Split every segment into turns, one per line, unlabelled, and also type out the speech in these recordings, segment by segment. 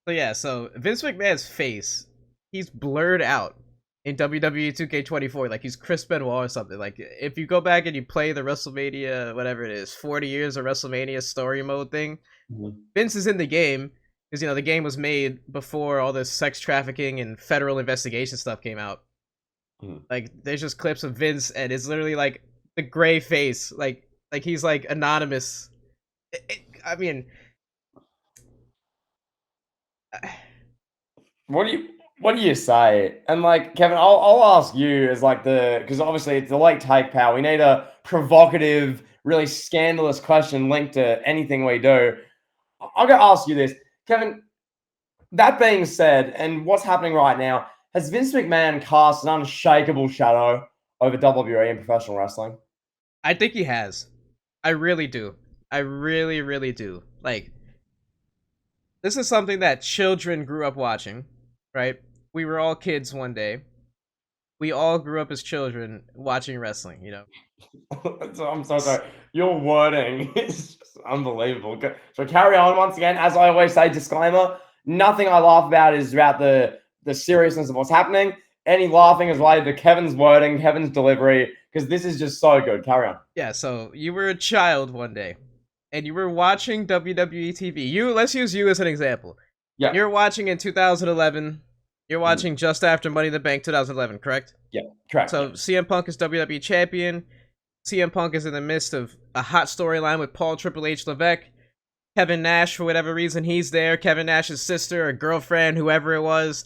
So yeah, so Vince McMahon's face, he's blurred out in WWE 2K24, like he's Chris Benoit or something. Like if you go back and you play the WrestleMania, whatever it is, 40 years of WrestleMania story mode thing,
Mhm.
Vince is in the game because the game was made before all this sex trafficking and federal investigation stuff came out.
Mhm.
Like there's just clips of Vince and it's literally like the gray face, like he's like anonymous. I mean,
What do you say? And like Kevin, I'll ask you as like the because obviously it's the late take, pal. We need a provocative, really scandalous question linked to anything we do. I'm gonna ask you this, Kevin. That being said, and what's happening right now, has Vince McMahon cast an unshakable shadow over WWE and professional wrestling?
I think he has. I really do. I really, really do. Like, this is something that children grew up watching, right? We were all kids one day. We all grew up as children watching wrestling.
I'm so sorry. Your wording is just unbelievable. So carry on once again. As I always say, disclaimer: nothing I laugh about is about the seriousness of what's happening. Any laughing is related to Kevin's wording, Kevin's delivery, because this is just so good. Carry on.
Yeah, so you were a child one day, and you were watching WWE TV. Let's use you as an example.
Yeah.
You're watching in 2011. You're
Mhm.
watching just after Money in the Bank 2011, correct?
Yeah. Correct.
So CM Punk is WWE champion. CM Punk is in the midst of a hot storyline with Paul Triple H Levesque. Kevin Nash, for whatever reason, he's there. Kevin Nash's sister or girlfriend, whoever it was.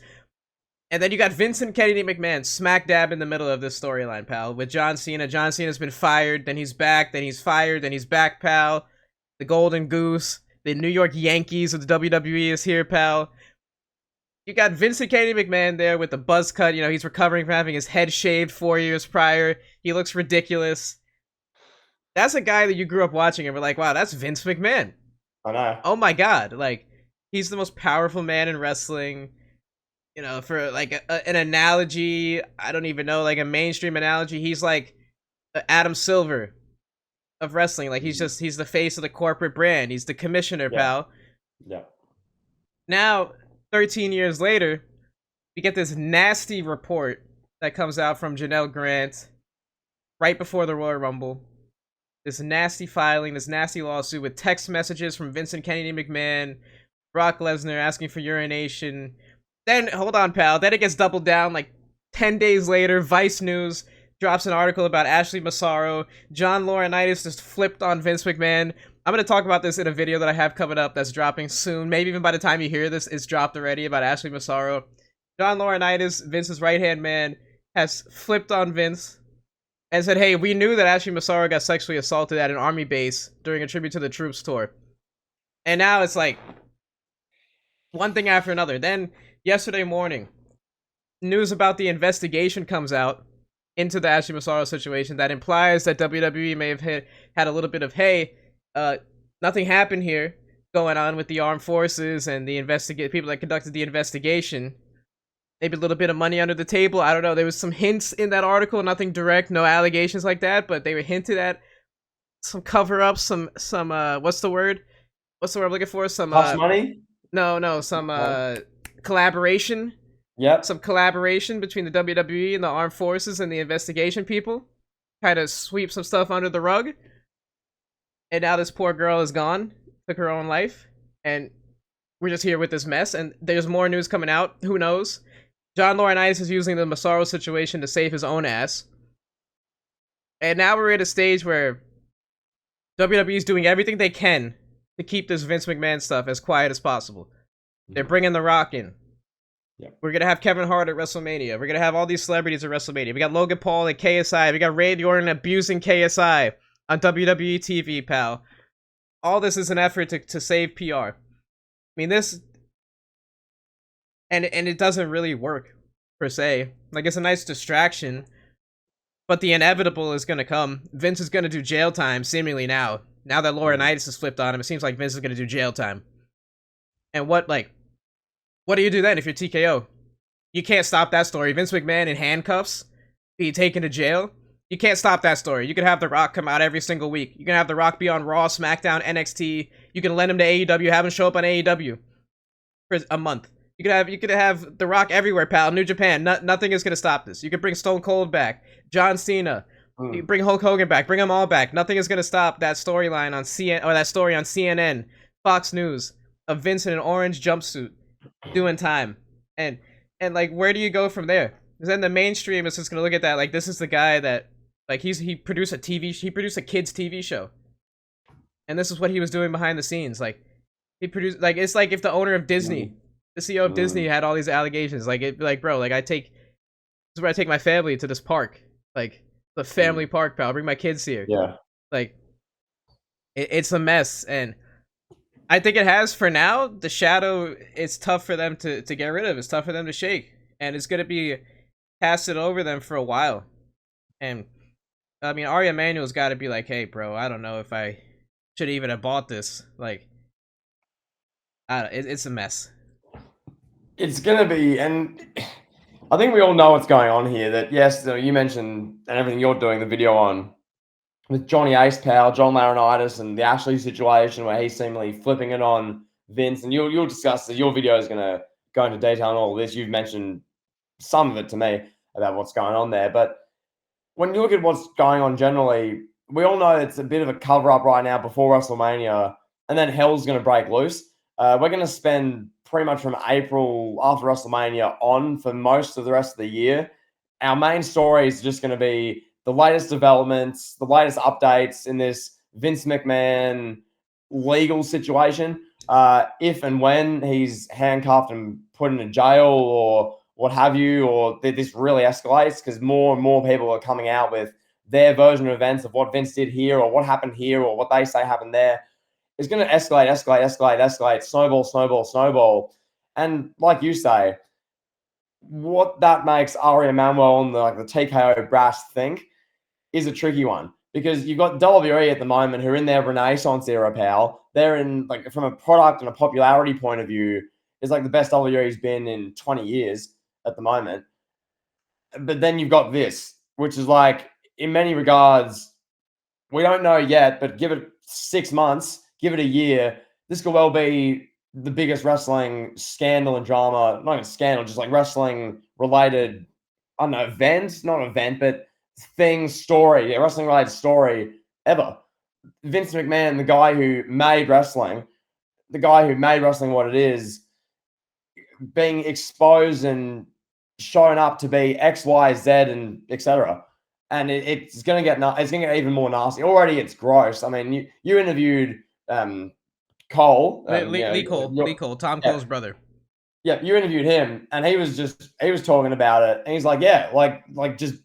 And then you got Vincent Kennedy McMahon smack dab in the middle of this storyline, pal, with John Cena. John Cena's been fired, then he's back, then he's fired, then he's back, pal. The Golden Goose, the New York Yankees of the WWE is here, pal. You got Vincent Kennedy McMahon there with the buzz cut. He's recovering from having his head shaved 4 years prior. He looks ridiculous. That's a guy that you grew up watching and were like, wow, that's Vince McMahon.
I know.
Oh my god. Like, he's the most powerful man in wrestling. For like an analogy, I don't even know, like a mainstream analogy, he's like Adam Silver of wrestling. Like, he's the face of the corporate brand. He's the commissioner,
Yeah.
pal.
Yeah.
Now, 13 years later, we get this nasty report that comes out from Janelle Grant right before the Royal Rumble. This nasty filing, this nasty lawsuit with text messages from Vincent Kennedy McMahon, Brock Lesnar asking for urination. Then, hold on, pal. Then it gets doubled down like 10 days later. Vice News drops an article about Ashley Massaro. John Laurinaitis just flipped on Vince McMahon. I'm going to talk about this in a video that I have coming up that's dropping soon. Maybe even by the time you hear this, it's dropped already about Ashley Massaro. John Laurinaitis, Vince's right-hand man, has flipped on Vince and said, hey, we knew that Ashley Massaro got sexually assaulted at an army base during a Tribute to the Troops tour. And now it's like one thing after another. Then yesterday morning, news about the investigation comes out into the Ashley Massaro situation that implies that WWE may have had a little bit of, hey, nothing happened here going on with the armed forces and the people that conducted the investigation. Maybe a little bit of money under the table. I don't know. There was some hints in that article, nothing direct, no allegations like that, but they were hinted at some cover up, some what's the word? What's the word I'm looking for? Some
Hush money.
no, some
No.
collaboration.
Yep.
Some collaboration between the WWE and the armed forces and the investigation people. Kind of sweep some stuff under the rug. And now this poor girl is gone, took her own life, and we're just here with this mess. And there's more news coming out. Who knows? John Laurinaitis is using the Massaro situation to save his own ass. And now we're at a stage where WWE is doing everything they can to keep this Vince McMahon stuff as quiet as possible. They're bringing The Rock in.
Yep.
We're going to have Kevin Hart at WrestleMania. We're going to have all these celebrities at WrestleMania. We got Logan Paul at KSI. We got Randy Orton abusing KSI on WWE TV, pal. All this is an effort to save PR. I mean, this... And it doesn't really work, per se. Like, it's a nice distraction, but the inevitable is going to come. Vince is going to do jail time, seemingly now. Now that Laurinaitis has flipped on him, it seems like Vince is going to do jail time. And what do you do then if you're TKO? You can't stop that story. Vince McMahon in handcuffs, be taken to jail. You can't stop that story. You can have The Rock come out every single week. You can have The Rock be on Raw, SmackDown, NXT. You can lend him to AEW, have him show up on AEW. for a month. You could have The Rock everywhere, pal. New Japan. Nothing is gonna stop this. You could bring Stone Cold back, John Cena. You
Mm.
bring Hulk Hogan back. Bring them all back. Nothing is gonna stop that storyline on that story on CNN, Fox News of Vince in an orange jumpsuit doing time. And like, where do you go from there? Because then the mainstream is just gonna look at that like this is the guy that like he produced a kids TV show, and this is what he was doing behind the scenes. Like he produced like it's like if the owner of Disney,
Mm.
the CEO of Disney,
Mm.
had all these allegations. Like it, like bro, like this is where I take my family to this park, like the family
Mm.
park, pal. Bring my kids here.
Yeah.
Like it's a mess, and I think it has for now. The shadow, it's tough for them to get rid of. It's tough for them to shake, and it's gonna be casted over them for a while. And I mean, Ari Emanuel's got to be like, hey, bro, I don't know if I should even have bought this. Like, it's a mess.
It's gonna be, and I think we all know what's going on here. That yes, you mentioned and everything you're doing the video on with Johnny Ace Pal, John Laurinaitis, and the Ashley situation where he's seemingly flipping it on Vince, and you'll discuss that. Your video is gonna go into detail on all of this. You've mentioned some of it to me about what's going on there, but when you look at what's going on generally, we all know it's a bit of a cover up right now before WrestleMania, and then hell's going to break loose. We're going to spend pretty much from April after WrestleMania on for most of the rest of the year. Our main story is just going to be the latest developments, the latest updates in this Vince McMahon legal situation. If and when he's handcuffed and put in a jail or what have you, or this really escalates because more and more people are coming out with their version of events of what Vince did here or what happened here or what they say happened there. It's going to escalate, snowball, snowball, snowball. And like you say, what that makes Ari Emanuel and the TKO brass think is a tricky one because you've got WWE at the moment who are in their Renaissance era, pal. They're in, like, from a product and a popularity point of view, is like the best WWE's been in 20 years at the moment. But then you've got this, which is like, in many regards, we don't know yet, but give it 6 months, give it a year, this could well be the biggest wrestling scandal and drama, not even scandal, just like wrestling related, I don't know, event, not event, but thing, story, a wrestling related story ever. Vince McMahon, the guy who made wrestling, what it is, being exposed and shown up to be X, Y, Z, and etc. And it's gonna get even more nasty. Already, it's gross. I mean, you interviewed Cole,
Lee Cole, Tom
yeah,
Cole's brother.
yeah, you interviewed him, and he was talking about it, and he's like, yeah, like just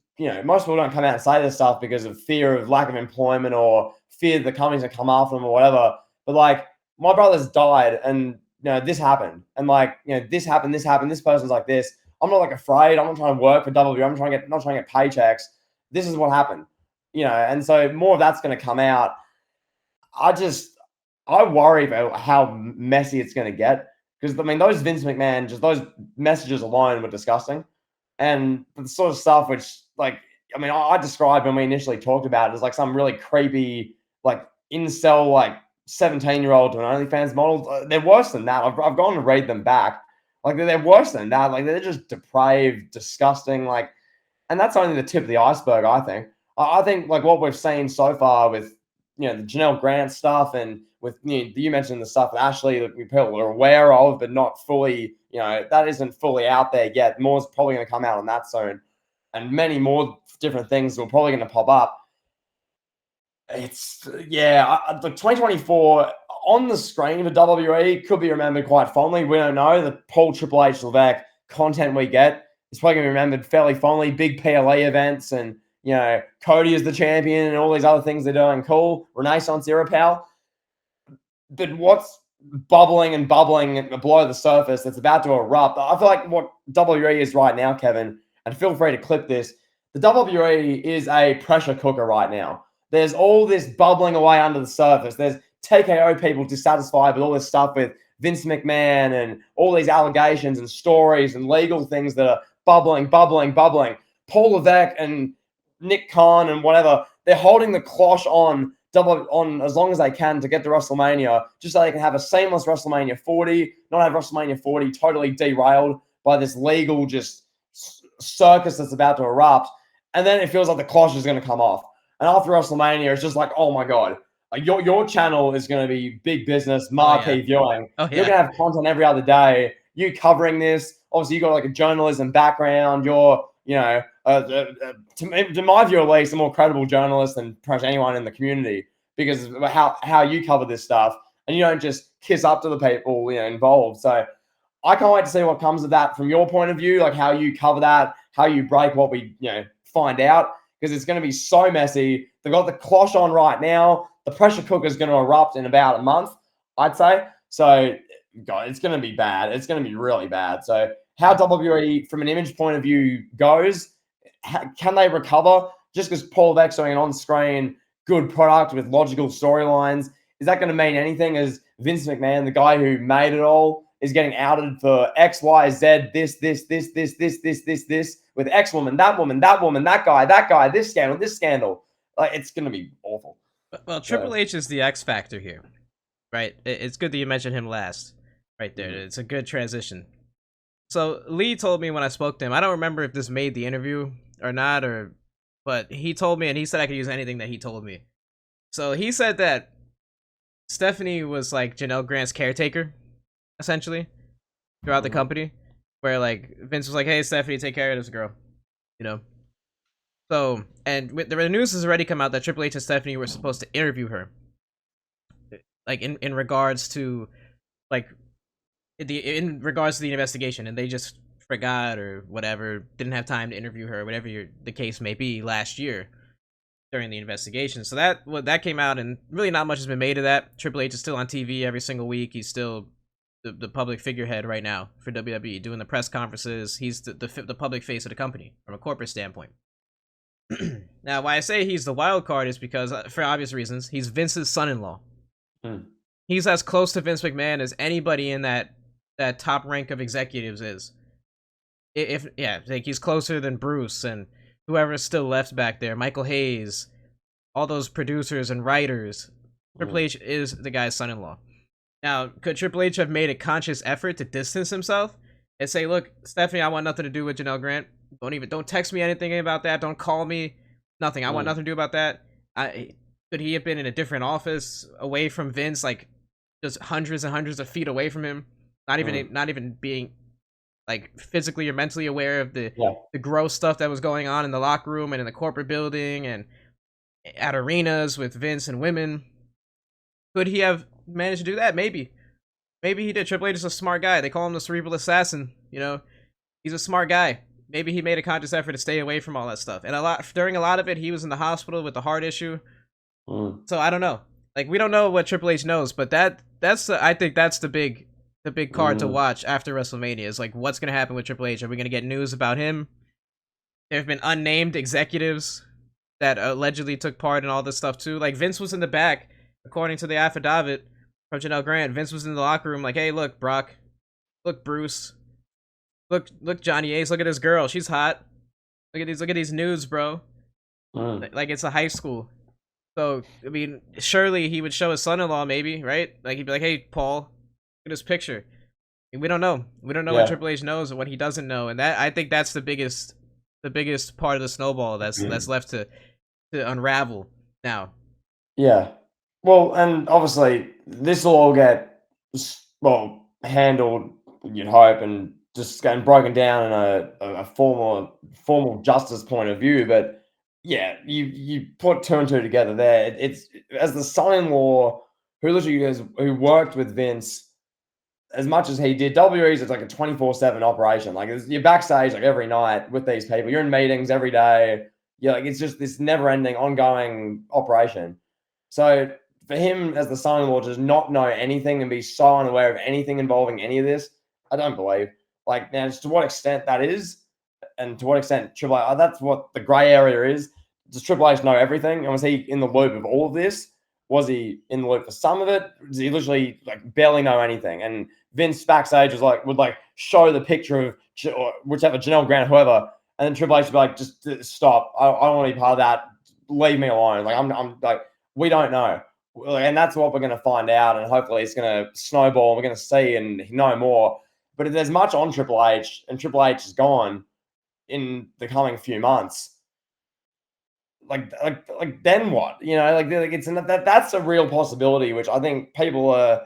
most people don't come out and say this stuff because of fear of lack of employment or fear that the companies will come after them or whatever. But like, my brother's died, and this happened, and like this happened, this person's like this. I'm not like afraid. I'm not trying to work for WWE. I'm not trying to get paychecks. This is what happened, and so more of that's going to come out. I worry about how messy it's going to get because I mean those Vince McMahon, just those messages alone were disgusting, and the sort of stuff which, like, I mean, I described when we initially talked about it as like some really creepy, like, incel, like 17-year-old to an OnlyFans model. They're worse than that. I've gone to read them back. Like, they're worse than that. Like, they're just depraved, disgusting. Like, and that's only the tip of the iceberg, I think. I think, like, what we've seen so far with, the Janelle Grant stuff and with, you mentioned the stuff with Ashley that people are aware of, but not fully, that isn't fully out there yet. More's probably going to come out on that soon. And many more different things are probably going to pop up. It's, the 2024 on the screen of WWE could be remembered quite fondly. We don't know. The Paul Triple H Levesque content we get is probably going to be remembered fairly fondly. Big PLA events and, Cody is the champion and all these other things they're doing. Cool. Renaissance era, pal. But what's bubbling and below the surface that's about to erupt, I feel like what WWE is right now, Kevin, and feel free to clip this, the WWE is a pressure cooker right now. There's all this bubbling away under the surface. There's TKO people dissatisfied with all this stuff with Vince McMahon and all these allegations and stories and legal things that are bubbling. Paul Levesque and Nick Khan and whatever, they're holding the cloche on double on as long as they can to get to WrestleMania, just so they can have a seamless WrestleMania 40, not have WrestleMania 40 totally derailed by this legal just circus that's about to erupt. And then it feels like the cloche is going to come off. And after WrestleMania, it's just like, oh my God, like your channel is going to be big business, marquee viewing.
Oh, yeah.
You're going to have content every other day. You covering this. Obviously, you got like a journalism background. You're, to my view at least, a more credible journalist than pretty much anyone in the community because of how you cover this stuff. And you don't just kiss up to the people involved. So I can't wait to see what comes of that from your point of view, like how you cover that, how you break what we find out, because it's going to be so messy. They've got the cloche on right now. The pressure cooker is going to erupt in about a month, I'd say. So, God, it's going to be bad. It's going to be really bad. So, how WWE, from an image point of view, goes, can they recover? Just because Paul Levesque's doing an on-screen good product with logical storylines, is that going to mean anything as Vince McMahon, the guy who made it all, is getting outed for X, Y, Z, this, with X woman, that woman, that guy, this scandal. Like, it's going to be awful.
Well, Triple H is the X factor here, right? It's good that you mentioned him last, right there. It's a good transition. So Lee told me when I spoke to him, I don't remember if this made the interview or not, but he told me, and he said I could use anything that he told me. So he said that Stephanie was like Janelle Grant's caretaker, essentially, throughout the company, where like Vince was like, "Hey, Stephanie, take care of this girl," So, and the news has already come out that Triple H and Stephanie were supposed to interview her, like in regards to, like, in regards to the investigation, and they just forgot or whatever, didn't have time to interview her, whatever the case may be, last year during the investigation. So that came out, and really not much has been made of that. Triple H is still on TV every single week. He's still the public figurehead right now for WWE, doing the press conferences. He's the public face of the company from a corporate standpoint. Now, why I say he's the wild card is because, for obvious reasons, he's Vince's son-in-law. He's as close to Vince McMahon as anybody in that top rank of executives is. Like he's closer than Bruce and whoever's still left back there, Michael Hayes, all those producers and writers. Triple H is the guy's son-in-law. Now, could Triple H have made a conscious effort to distance himself and say, "Look, Stephanie, I want nothing to do with Janelle Grant. Don't text me anything about that. Don't call me. Nothing. I want nothing to do about that." Could he have been in a different office away from Vince, like just hundreds and hundreds of feet away from him, not even being like physically or mentally aware of the gross stuff that was going on in the locker room and in the corporate building and at arenas with Vince and women? Could he have managed to do that? Maybe he did. Triple H is a smart guy. They call him the cerebral assassin. He's a smart guy. Maybe he made a conscious effort to stay away from all that stuff. And during a lot of it, he was in the hospital with the heart issue. So I don't know. Like, we don't know what Triple H knows, but I think that's the big card to watch after WrestleMania is like, what's gonna happen with Triple H? Are we gonna get news about him? There have been unnamed executives that allegedly took part in all this stuff too. Like, Vince was in the back, according to the affidavit from Janelle Grant. Vince was in the locker room like, "Hey, look, Brock. Look, Bruce. Look, Johnny Ace. Look at this girl. She's hot. Look at these nudes, bro." Like, it's a high school. So, I mean, surely he would show his son-in-law, maybe, right? Like, he'd be like, "Hey, Paul, look at this picture." And we don't know. We don't know what Triple H knows and what he doesn't know. And I think that's the biggest part of the snowball that's left to unravel now.
Yeah. Well, and obviously this will all get handled, you'd hope, and just getting broken down in a formal justice point of view. But yeah, you put two and two together there. It's as the son-in-law who worked with Vince as much as he did. WWE's it's like a 24/7 operation. Like, you're backstage like every night with these people. You're in meetings every day. Like, it's just this never-ending, ongoing operation. So for him as the son-in-law to just not know anything and be so unaware of anything involving any of this, I don't believe. Like, now, just to what extent that is, and to what extent Triple H, that's what the grey area is. Does Triple H know everything? And was he in the loop of all of this? Was he in the loop for some of it? Does he literally like barely know anything? And Vince backstage would show the picture of whichever Janelle Grant, whoever, and then Triple H would be like, "Just stop! I don't want to be part of that. Leave me alone. Like, I'm like, We don't know. And that's what we're going to find out. And hopefully it's going to snowball. We're going to see and know more. But if there's much on Triple H and Triple H is gone in the coming few months, like then what? It's that's a real possibility, which I think people are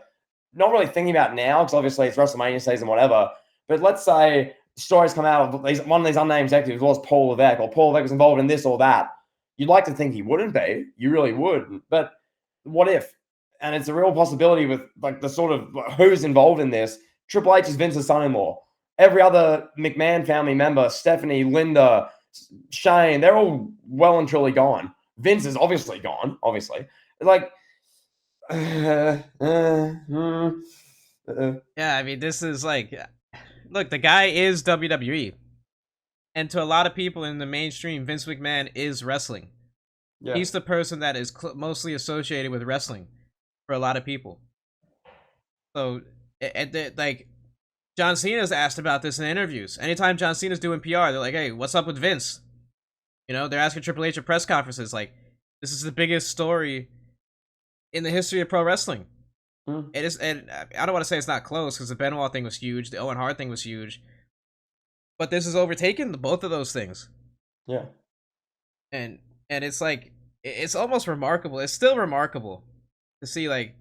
not really thinking about now because obviously it's WrestleMania season, whatever. But let's say stories come out of one of these unnamed executives was Paul Levesque, or Paul Levesque was involved in this or that. You'd like to think he wouldn't be. You really would. But what if? And it's a real possibility with like the sort of who's involved in this. Triple H is Vince's son-in-law. Every other McMahon family member, Stephanie, Linda, Shane, they're all well and truly gone. Vince is obviously gone, obviously. Like,
Yeah, I mean, this is like, look, the guy is WWE. And to a lot of people in the mainstream, Vince McMahon is wrestling.
yeah.
He's the person that is mostly associated with wrestling for a lot of people. So, like, John Cena's asked about this in interviews. Anytime John Cena's doing PR, they're like, hey, what's up with Vince? They're asking Triple H at press conferences, like, this is the biggest story in the history of pro wrestling. It is, and I don't want to say it's not close because the Benoit thing was huge, the Owen Hart thing was huge, but this has overtaken both of those things.
Yeah.
And it's like, it's almost remarkable. It's still remarkable to see like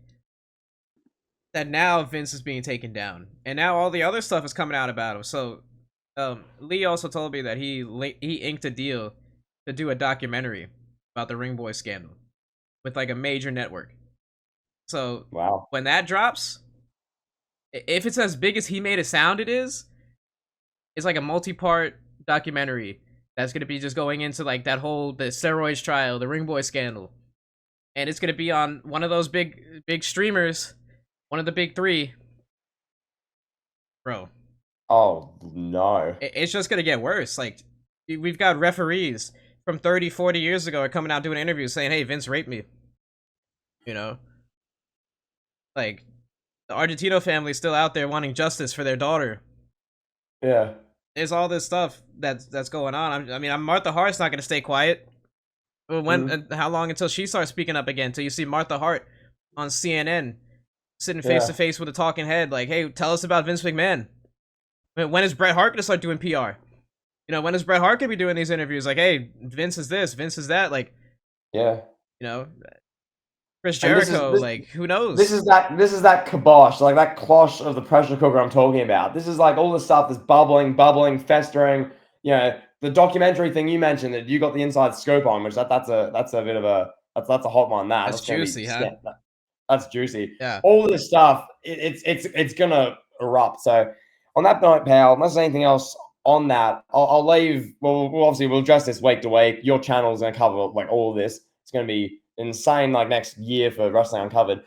that now Vince is being taken down, and now all the other stuff is coming out about him. So, Lee also told me that he inked a deal to do a documentary about the Ring Boy scandal with like a major network. So
wow,
when that drops, if it's as big as he made it sound, it's like a multi-part documentary that's gonna be just going into like the steroids trial, the Ring Boy scandal, and it's gonna be on one of those big streamers, one of the big three, bro.
Oh no,
It's just gonna get worse. Like, we've got referees from 30, 40 years ago are coming out doing interviews saying, "Hey, Vince raped me." Like, the Argentino family's still out there wanting justice for their daughter.
yeah.
There's all this stuff that's going on. I mean, Martha Hart's not gonna stay quiet. How long until she starts speaking up again? Till you see Martha Hart on CNN sitting face to face with a talking head, like, "Hey, tell us about Vince McMahon. When is Bret Hart gonna start doing PR? When is Bret Hart gonna be doing these interviews? Like, hey, Vince is this, Vince is that. Like,
yeah.
Chris Jericho. Like, who knows?
This is that kibosh, like that cloche of the pressure cooker I'm talking about. This is like all the stuff that's bubbling, festering. The documentary thing you mentioned that you got the inside scoop on, which that's a bit of a that's a hot one.
That's juicy, huh?
That's juicy.
Yeah.
All this stuff, it's gonna erupt. So on that note, pal, unless there's anything else on that, I'll leave. Well, we'll address this week to week. Your channel's gonna cover like all of this. It's gonna be insane like next year for Wrestling Uncovered.